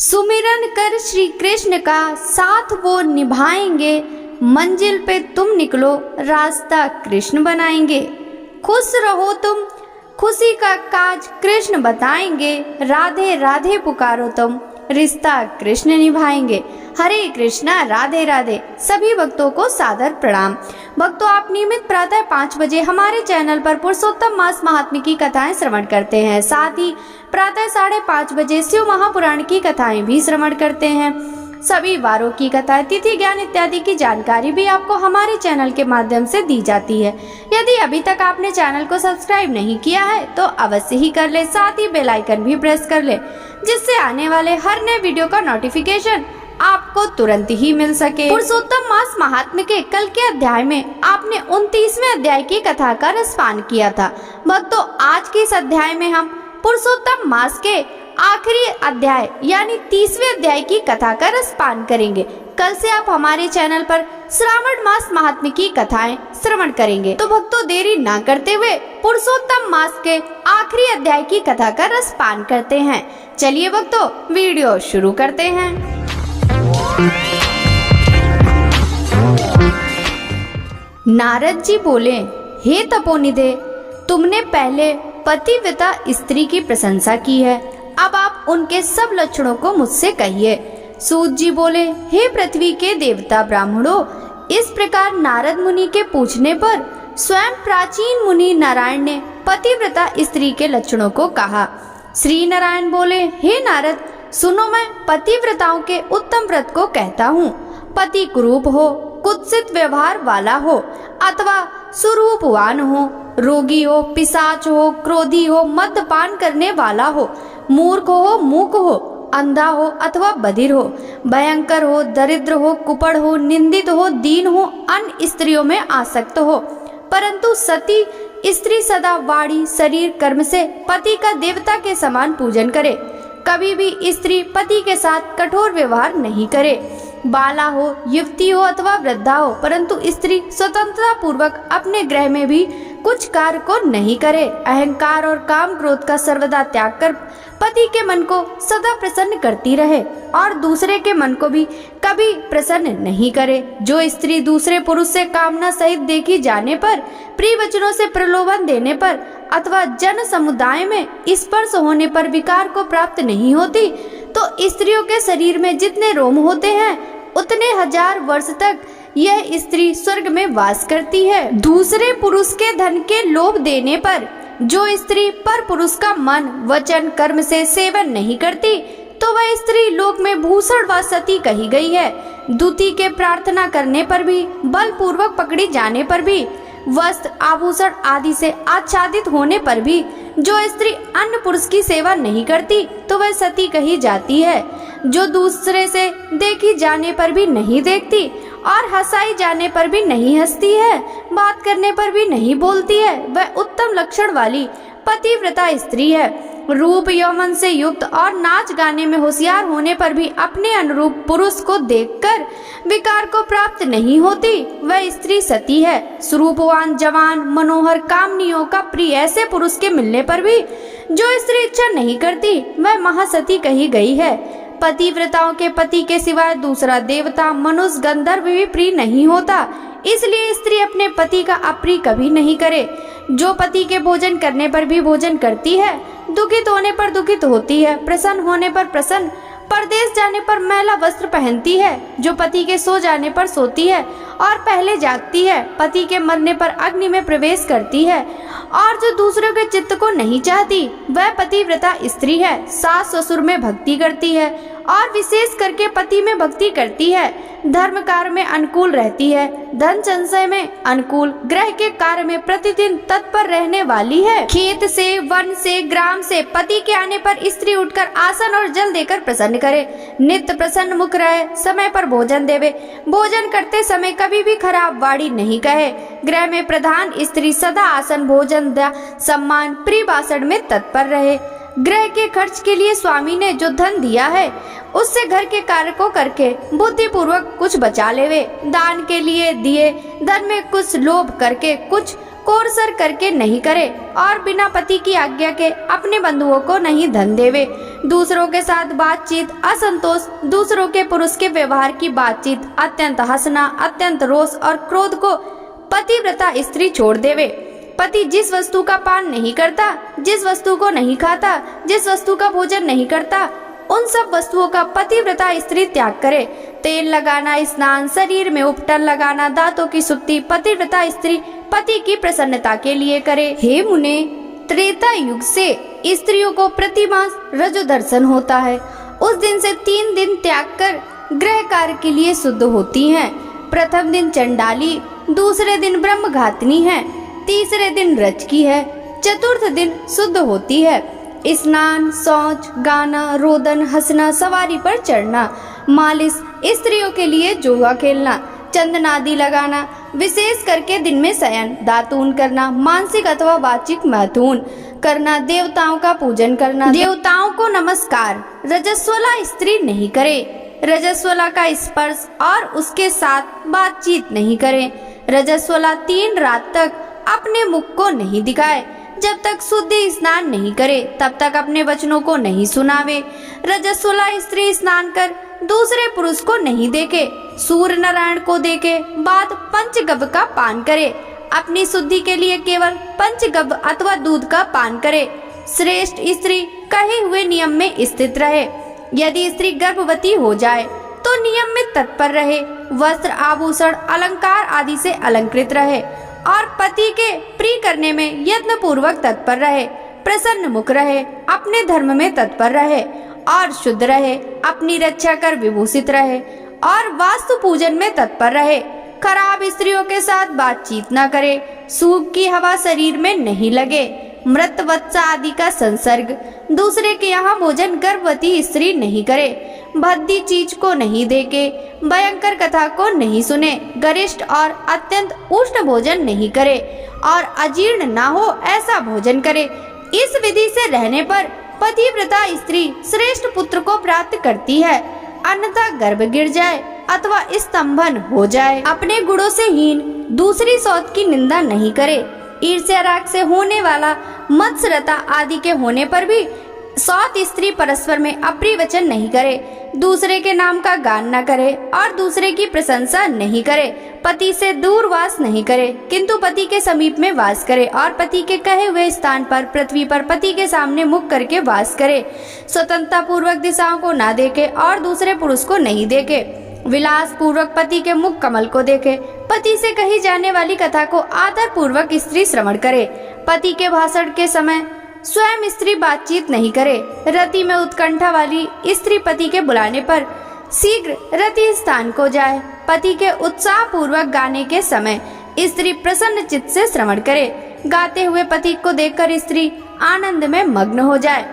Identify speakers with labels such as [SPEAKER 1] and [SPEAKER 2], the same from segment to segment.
[SPEAKER 1] सुमिरन कर श्री कृष्ण का साथ वो निभाएंगे, मंजिल पे तुम निकलो रास्ता कृष्ण बनाएंगे। खुश रहो तुम, खुशी का काज कृष्ण बताएंगे, राधे राधे पुकारो तुम, रिश्ता कृष्ण निभाएंगे। हरे कृष्णा, राधे राधे। सभी भक्तों को सादर प्रणाम। भक्तों, आप नियमित प्रातः 5 बजे हमारे चैनल पर पुरुषोत्तम मास महात्म्य की कथाएं श्रवण करते हैं। साथ ही प्रातः 5:30 बजे शिव महापुराण की कथाएं भी श्रवण करते हैं। सभी वारों की कथाएं, तिथि ज्ञान इत्यादि की जानकारी भी आपको हमारे चैनल के माध्यम से दी जाती है। यदि अभी तक आपने चैनल को सब्सक्राइब नहीं किया है तो अवश्य ही कर ले, साथ ही बेल आइकन भी प्रेस कर ले, जिससे आने वाले हर नए वीडियो का नोटिफिकेशन आपको तुरंत ही मिल सके। पुरुषोत्तम मास महात्म्य के कल के अध्याय में आपने 29वें अध्याय की कथा का रसपान किया था। भक्तों, आज के इस अध्याय में हम पुरुषोत्तम मास के आखिरी अध्याय यानी 30वें अध्याय की कथा का रसपान करेंगे। कल से आप हमारे चैनल पर श्रावण मास महात्म्य की कथाएं श्रवण करेंगे। तो भक्तों, देरी ना करते हुए पुरुषोत्तम मास के आखिरी अध्याय की कथा का रसपान करते हैं। चलिए भक्तों, वीडियो शुरू करते हैं। नारद जी बोले, हे तपोनिधे, तुमने पहले पतिव्रता स्त्री की प्रशंसा की है, अब आप उनके सब लक्षणों को मुझसे कहिए। सूत जी बोले, हे पृथ्वी के देवता ब्राह्मणों, इस प्रकार नारद मुनि के पूछने पर स्वयं प्राचीन मुनि नारायण ने पतिव्रता स्त्री के लक्षणों को कहा। श्री नारायण बोले, हे नारद, सुनो, मैं पतिव्रताओं के उत्तम व्रत को कहता हूँ। पति कुरूप हो, कुत्सित व्यवहार वाला हो अथवा सुरूपवान हो, रोगी हो, पिशाच हो, क्रोधी हो, मद्यपान करने वाला हो, मूर्ख हो, मूक हो, अंधा हो अथवा बधिर हो, भयंकर हो, दरिद्र हो, कुपड़ हो, निंदित हो, दीन हो, अन्य स्त्रियों में आसक्त हो, परंतु सती स्त्री सदा वाणी शरीर कर्म से पति का देवता के समान पूजन करे, कभी भी स्त्री पति के साथ कठोर व्यवहार नहीं करे, बाला हो, युवती हो अथवा वृद्धा हो, परंतु स्त्री स्वतंत्रता पूर्वक अपने गृह में भी कुछ कार्य को नहीं करे, अहंकार और काम क्रोध का सर्वदा त्याग कर पति के मन को सदा प्रसन्न करती रहे और दूसरे के मन को भी कभी प्रसन्न नहीं करे। जो स्त्री दूसरे पुरुष से कामना सहित देखी जाने पर, प्रिय वचनों से प्रलोभन देने पर अथवा जन समुदाय में स्पर्श होने पर विकार को प्राप्त नहीं होती, तो स्त्रियों के शरीर में जितने रोम होते हैं उतने 1000 वर्ष तक यह स्त्री स्वर्ग में वास करती है। दूसरे पुरुष के धन के लोभ देने पर जो स्त्री पर पुरुष का मन वचन कर्म से सेवन नहीं करती, तो वह स्त्री लोक में भूषण व सती कही गई है। दूती के प्रार्थना करने पर भी, बलपूर्वक पकड़ी जाने पर भी, वस्त्र आभूषण आदि से आच्छादित होने पर भी जो स्त्री अन्य पुरुष की सेवा नहीं करती, तो वह सती कही जाती है। जो दूसरे से देखी जाने पर भी नहीं देखती और हंसाई जाने पर भी नहीं हंसती है, बात करने पर भी नहीं बोलती है, वह उत्तम लक्षण वाली पतिव्रता स्त्री है। रूप यौवन से युक्त और नाच गाने में होशियार होने पर भी अपने अनुरूप पुरुष को देखकर विकार को प्राप्त नहीं होती, वह स्त्री सती है। स्वरूपवान, जवान, मनोहर, कामनियों का प्रिय ऐसे पुरुष के मिलने पर भी जो स्त्री इच्छा नहीं करती, वह महासती कही गई है। पतिव्रताओं के पति के सिवाय दूसरा देवता, मनुष्य, गंधर्व भी प्रिय नहीं होता, इसलिए स्त्री अपने पति का अप्रिय कभी नहीं करे। जो पति के भोजन करने पर भी भोजन करती है, दुखित होने पर दुखित होती है, प्रसन्न होने पर प्रसन्न, परदेश जाने पर मैला वस्त्र पहनती है, जो पति के सो जाने पर सोती है और पहले जागती है, पति के मरने पर अग्नि में प्रवेश करती है, और जो दूसरों के चित्त को नहीं चाहती, वह पतिव्रता स्त्री है। सास ससुर में भक्ति करती है और विशेष करके पति में भक्ति करती है, धर्म कार्य में अनुकूल रहती है, धन संचय में अनुकूल, गृह के कार्य में प्रतिदिन तत्पर रहने वाली है। खेत से, वन से, ग्राम से पति के आने पर स्त्री उठकर आसन और जल देकर प्रसन्न करे, नित्य प्रसन्न मुख रहे, समय पर भोजन देवे, भोजन करते समय कभी भी खराब वाणी नहीं कहे, गृह में प्रधान स्त्री सदा आसन, भोजन, सम्मान, प्रिय भाषण में तत्पर रहे। गृह के खर्च के लिए स्वामी ने जो धन दिया है उससे घर के कार्य को करके बुद्धिपूर्वक कुछ बचा लेवे, दान के लिए दिए धन में कुछ लोभ करके कुछ कोरसर करके नहीं करे और बिना पति की आज्ञा के अपने बंधुओं को नहीं धन देवे। दूसरों के साथ बातचीत असंतोष, दूसरों के पुरुष के व्यवहार की बातचीत, अत्यंत हंसना, अत्यंत रोष और क्रोध को पतिव्रता स्त्री छोड़ देवे। पति जिस वस्तु का पान नहीं करता, जिस वस्तु को नहीं खाता, जिस वस्तु का भोजन नहीं करता, उन सब वस्तुओं का पतिव्रता स्त्री त्याग करे। तेल लगाना, स्नान, शरीर में उपटन लगाना, दांतों की शुद्धि पतिव्रता स्त्री पति की प्रसन्नता के लिए करे। हे मुने, त्रेता युग से स्त्रियों को प्रतिमास रजो दर्शन होता है। उस दिन से 3 दिन त्याग कर गृह कार्य के लिए शुद्ध होती हैं। प्रथम दिन चंडाली, दूसरे दिन ब्रह्मघातिनी है, तीसरे दिन रज की है, चतुर्थ दिन शुद्ध होती है। स्नान, शौच, गाना, रोदन, हंसना, सवारी पर चढ़ना, मालिश, स्त्रियों के लिए जुआ खेलना, चंदन आदि लगाना, विशेष करके दिन में शयन, दातून करना, मानसिक अथवा वाचिक मैथुन करना, देवताओं का पूजन करना, देवताओं को नमस्कार रजस्वला स्त्री नहीं करे। रजस्वला का स्पर्श और उसके साथ बातचीत नहीं करे। रजस्वला 3 रात तक अपने मुख को नहीं दिखाए। जब तक शुद्ध स्नान नहीं करे तब तक अपने वचनों को नहीं सुनावे। रजस्वला स्त्री स्नान कर दूसरे पुरुष को नहीं देखे, सूर्य नारायण को देखे बाद पंचगव्य का पान करे। अपनी शुद्धि के लिए केवल पंचगव्य अथवा दूध का पान करे। श्रेष्ठ स्त्री कहे हुए नियम में स्थित रहे। यदि स्त्री गर्भवती हो जाए तो नियम में तत्पर रहे, वस्त्र, आभूषण, अलंकार आदि से अलंकृत रहे और पति के प्रिय करने में यत्न पूर्वक तत्पर रहे, प्रसन्न मुख रहे, अपने धर्म में तत्पर रहे और शुद्ध रहे, अपनी रक्षा कर विभूषित रहे और वास्तु पूजन में तत्पर रहे। खराब स्त्रियों के साथ बातचीत न करे, सूप की हवा शरीर में नहीं लगे, मृत वत्सा आदि का संसर्ग, दूसरे के यहाँ भोजन गर्भवती स्त्री नहीं करे, भद्दी चीज को नहीं देके, भयंकर कथा को नहीं सुने, गरिष्ठ और अत्यंत उष्ण भोजन नहीं करे और अजीर्ण ना हो ऐसा भोजन करे। इस विधि से रहने पर पतिव्रता स्त्री श्रेष्ठ पुत्र को प्राप्त करती है, अन्यथा गर्भ गिर जाए अथवा स्तंभन हो जाए। अपने गुणों से हीन दूसरी सौत की निंदा नहीं करे। ईर्ष्या राग से होने वाला मत्सरता आदि के होने पर भी सौत स्त्री परस्पर में अप्रिय वचन नहीं करे, दूसरे के नाम का गान न करे और दूसरे की प्रशंसा नहीं करे, पति से दूर वास नहीं करे किंतु पति के समीप में वास करे और पति के कहे हुए स्थान पर पृथ्वी पर पति के सामने मुख करके वास करे, स्वतंत्रता पूर्वक दिशाओं को ना देखे और दूसरे पुरुष को नहीं देखे, विलास पूर्वक पति के मुख कमल को देखे, पति से कही जाने वाली कथा को आदर पूर्वक स्त्री श्रवण करे, पति के भाषण के समय स्वयं स्त्री बातचीत नहीं करे, रति में उत्कंठा वाली स्त्री पति के बुलाने पर शीघ्र रति स्थान को जाए, पति के उत्साह पूर्वक गाने के समय स्त्री प्रसन्न चित्त से श्रवण करे, गाते हुए पति को देखकर स्त्री आनंद में मग्न हो जाए,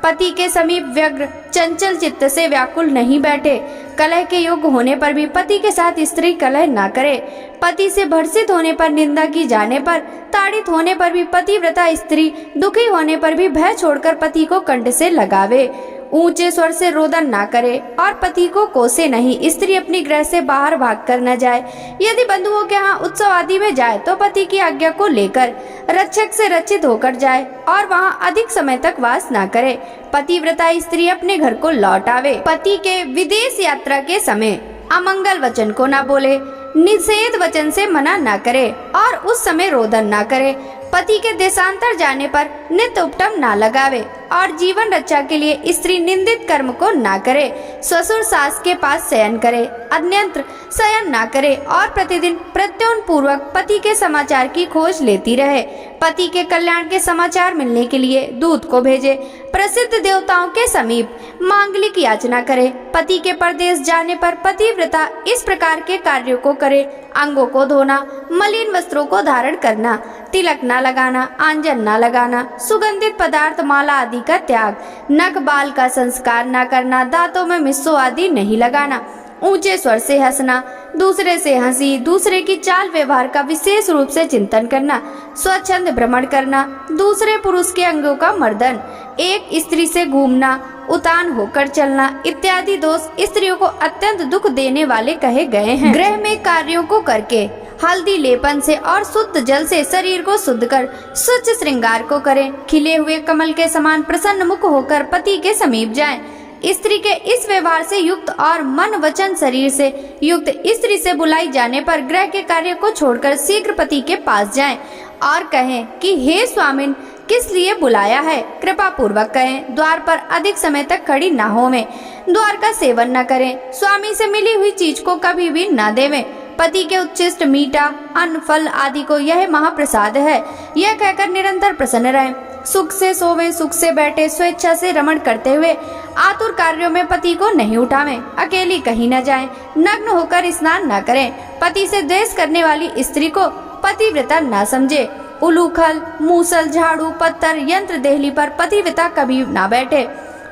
[SPEAKER 1] पति के समीप व्यग्र चंचल चित्त से व्याकुल नहीं बैठे, कलह के योग्य होने पर भी पति के साथ स्त्री कलह ना करे, पति से भर्षित होने पर, निंदा की जाने पर, ताड़ित होने पर भी पतिव्रता स्त्री दुखी होने पर भी भय छोड़कर पति को कंठ से लगावे, ऊंचे स्वर से रोदन ना करे और पति को कोसे नहीं, स्त्री अपनी गृह से बाहर भाग कर न जाए। यदि बंधुओं के यहाँ उत्सव आदि में जाए तो पति की आज्ञा को लेकर रक्षक से रक्षित होकर जाए और वहाँ अधिक समय तक वास ना करे। पतिव्रता स्त्री अपने घर को लौट आवे। पति के विदेश यात्रा के समय अमंगल वचन को ना बोले, निषेध वचन से मना ना करे और उस समय रोदन ना करे, पति के देशांतर जाने पर नित्य उपटम ना लगावे और जीवन रक्षा के लिए स्त्री निंदित कर्म को ना करे, ससुर सास के पास शयन करे, अन्यत्र शयन ना करे और प्रतिदिन प्रत्युन पूर्वक पति के समाचार की खोज लेती रहे, पति के कल्याण के समाचार मिलने के लिए दूत को भेजे, प्रसिद्ध देवताओं के समीप मांगलिक याचना करे, पति के परदेश जाने पर पतिव्रता इस प्रकार के कार्यों को करे, अंगों को धोना, मलिन वस्त्रों को धारण करना, तिलक न लगाना, आंजन न लगाना, सुगंधित पदार्थ माला आदि का त्याग, नख बाल का संस्कार न करना, दांतों में मिस्सो आदि नहीं लगाना, ऊंचे स्वर से हंसना, दूसरे से हंसी, दूसरे की चाल व्यवहार का विशेष रूप से चिंतन करना, स्वच्छंद भ्रमण करना, दूसरे पुरुष के अंगों का मर्दन, एक स्त्री से घूमना, उतान होकर चलना इत्यादि दोष स्त्रियों को अत्यंत दुख देने वाले कहे गए हैं। गृह में कार्यों को करके हल्दी लेपन से और शुद्ध जल से शरीर को शुद्ध कर स्वच्छ श्रृंगार को करें। खिले हुए कमल के समान प्रसन्न मुख होकर पति के समीप जाएं। स्त्री के इस व्यवहार से युक्त और मन वचन शरीर से युक्त स्त्री से बुलाई जाने पर गृह के कार्य को छोड़कर शीघ्र पति के पास जाएं और कहें कि हे स्वामिन, किस लिए बुलाया है, कृपा पूर्वक कहें। द्वार पर अधिक समय तक खड़ी न होवें, द्वार का सेवन न करें, स्वामी से मिली हुई चीज को कभी भी न देवें। पति के उच्छिष्ट मीठा अन्न फल आदि को यह महाप्रसाद है, यह कहकर निरंतर प्रसन्न रहें। सुख से सोवें, सुख से बैठे, स्वेच्छा से रमण करते हुए आतुर कार्यों में पति को नहीं उठावें। अकेली कहीं न जाएं, नग्न होकर स्नान न करें। पति से द्वेष करने वाली स्त्री को पतिव्रता न समझे। उलूखल, मूसल, झाड़ू, पत्थर, यंत्र देहली पर पतिव्रता कभी न बैठे।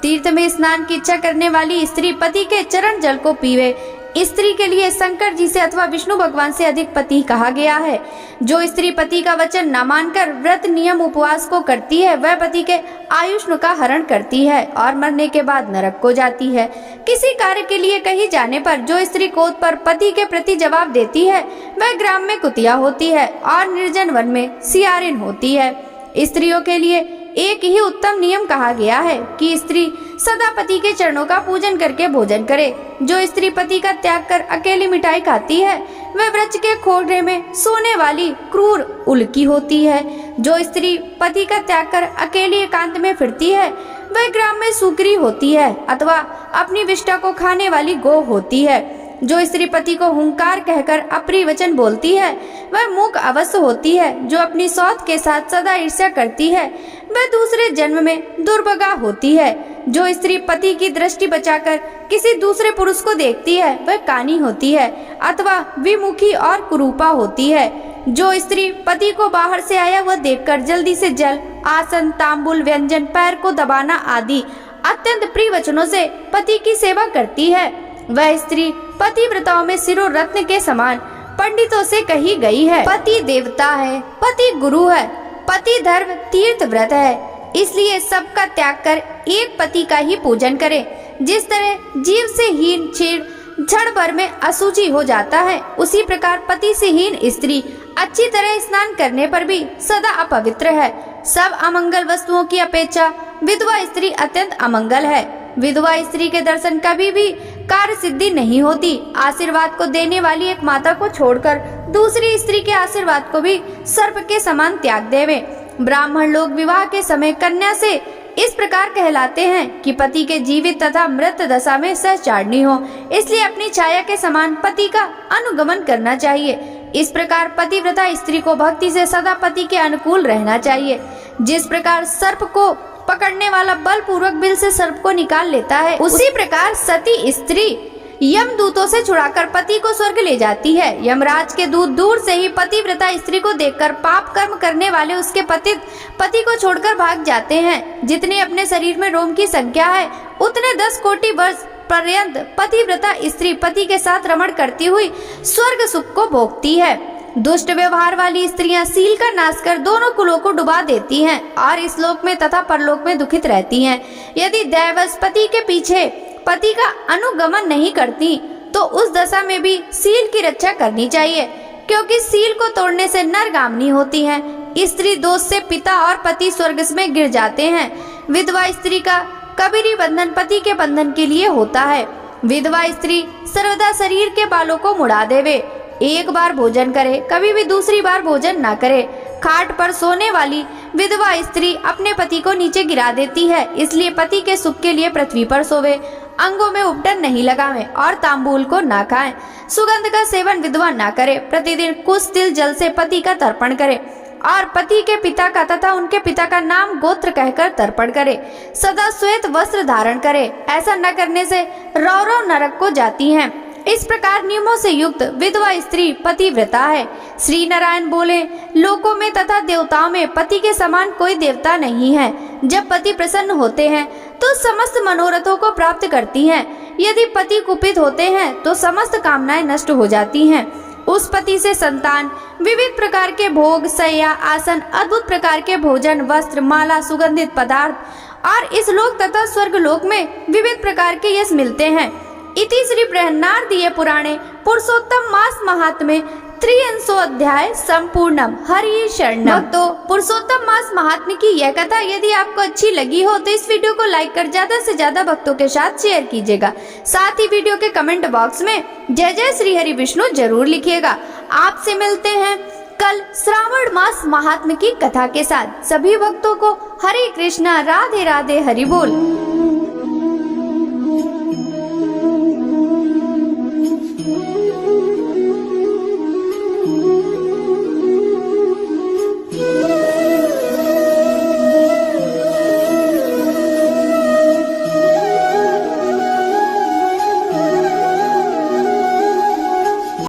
[SPEAKER 1] तीर्थ में स्नान की इच्छा करने वाली स्त्री पति के चरण जल को पीवे। स्त्री के लिए शंकर जी से अथवा विष्णु भगवान से अधिक पति कहा गया है। जो स्त्री पति का वचन न मानकर व्रत नियम उपवास को करती है, वह पति के आयुष्ण का हरण करती है और मरने के बाद नरक को जाती है। किसी कार्य के लिए कहीं जाने पर जो स्त्री क्रोध पर पति के प्रति जवाब देती है, वह ग्राम में कुतिया होती है और निर्जन वन में सियारिन होती है। स्त्रियों के लिए एक ही उत्तम नियम कहा गया है कि स्त्री सदा पति के चरणों का पूजन करके भोजन करे। जो स्त्री पति का त्याग कर अकेली मिठाई खाती है, वह वृक्ष के खोखले में सोने वाली क्रूर उल्की होती है। जो स्त्री पति का त्याग कर अकेली एकांत में फिरती है, वह ग्राम में सुकरी होती है अथवा अपनी विष्ठा को खाने वाली गौ होती है। जो स्त्री पति को हुंकार कहकर अप्रिय वचन बोलती है, वह मूक अवश्य होती है। जो अपनी सौत के साथ सदा ईर्ष्या करती है, वह दूसरे जन्म में दुर्भगा होती है। जो स्त्री पति की दृष्टि बचाकर किसी दूसरे पुरुष को देखती है, वह कानी होती है अथवा विमुखी और कुरूपा होती है। जो स्त्री पति को बाहर से आया हुआ देखकर जल्दी से जल, आसन, तांबुल, व्यंजन, पैर को दबाना आदि अत्यंत प्रिय वचनों से पति की सेवा करती है, वह स्त्री पतिव्रताओं में सिरो रत्न के समान पंडितों से कही गई है। पति देवता है, पति गुरु है, पति धर्म तीर्थ व्रत है। इसलिए सबका त्याग कर एक पति का ही पूजन करें। जिस तरह जीव से हीन क्षीर क्षण भर में अशुचि हो जाता है, उसी प्रकार पति से हीन स्त्री अच्छी तरह स्नान करने पर भी सदा अपवित्र है। सब अमंगल वस्तुओं की अपेक्षा विधवा स्त्री अत्यंत अमंगल है। विधवा स्त्री के दर्शन कभी भी कार्य सिद्धि नहीं होती। आशीर्वाद को देने वाली एक माता को छोड़कर दूसरी स्त्री के आशीर्वाद को भी सर्प के समान त्याग देवे। ब्राह्मण लोग विवाह के समय कन्या से इस प्रकार कहलाते हैं कि पति के जीवित तथा मृत दशा में सहचारणी हो, इसलिए अपनी छाया के समान पति का अनुगमन करना चाहिए। इस प्रकार पतिव्रता स्त्री को भक्ति से सदा पति के अनुकूल रहना चाहिए। जिस प्रकार सर्प को पकड़ने वाला बल पूर्वक बिल से सर्प को निकाल लेता है, उसी प्रकार सती स्त्री यम दूतों से छुड़ाकर पति को स्वर्ग ले जाती है। यमराज के दूत दूर से ही पतिव्रता स्त्री को देखकर पाप कर्म करने वाले उसके पति को छोड़कर भाग जाते हैं। जितने अपने शरीर में रोम की संख्या है, उतने 10 कोटि वर्ष पर्यंत पतिव्रता स्त्री पति के साथ रमण करती हुई स्वर्ग सुख को भोगती है। दुष्ट व्यवहार वाली स्त्रियां सील का नाश कर दोनों कुलों को डुबा देती हैं और इस लोक में तथा परलोक में दुखित रहती हैं। यदि दैवश पति के पीछे पति का अनुगमन नहीं करती, तो उस दशा में भी सील की रक्षा करनी चाहिए, क्योंकि सील को तोड़ने से नरगामिनी होती हैं। स्त्री दोष से पिता और पति स्वर्ग में गिर जाते हैं। विधवा स्त्री का कबीरी बंधन पति के बंधन के लिए होता है। विधवा स्त्री सर्वदा शरीर के बालों को मुड़ा देवे। एक बार भोजन करे, कभी भी दूसरी बार भोजन न करे। खाट पर सोने वाली विधवा स्त्री अपने पति को नीचे गिरा देती है, इसलिए पति के सुख के लिए पृथ्वी पर सोवे। अंगों में उपटन नहीं लगावे और तांबूल को ना खाएं। सुगंध का सेवन विधवा ना करे। प्रतिदिन कुछ तिल जल से पति का तर्पण करे और पति के पिता का तथा उनके पिता का नाम गोत्र कहकर तर्पण करे। सदा श्वेत वस्त्र धारण करे। ऐसा न करने से रौरव नरक को जाती हैं। इस प्रकार नियमों से युक्त विधवा स्त्री पतिव्रता है। श्री नारायण बोले, लोकों में तथा देवताओं में पति के समान कोई देवता नहीं है। जब पति प्रसन्न होते हैं तो समस्त मनोरथों को प्राप्त करती हैं। यदि पति कुपित होते हैं तो समस्त कामनाएं नष्ट हो जाती हैं। उस पति से संतान, विविध प्रकार के भोग, शय्या, आसन, अद्भुत प्रकार के भोजन, वस्त्र, माला, सुगंधित पदार्थ और इस लोक तथा स्वर्ग लोक में विविध प्रकार के यश मिलते हैं। इति श्री बृहन्नारदीय पुराणे पुरुषोत्तम मास महात्म्ये 300 अध्याय संपूर्णम हरि शरणम। भक्तों, पुरुषोत्तम मास महात्म्य की यह कथा यदि आपको अच्छी लगी हो तो इस वीडियो को लाइक कर ज्यादा से ज्यादा भक्तों के साथ शेयर कीजिएगा। साथ ही वीडियो के कमेंट बॉक्स में जय जय श्री हरि विष्णु जरूर लिखिएगा। आपसे मिलते हैं कल श्रावण मास महात्म्य की कथा के साथ। सभी भक्तों को हरे कृष्णा, राधे राधे, हरि बोल।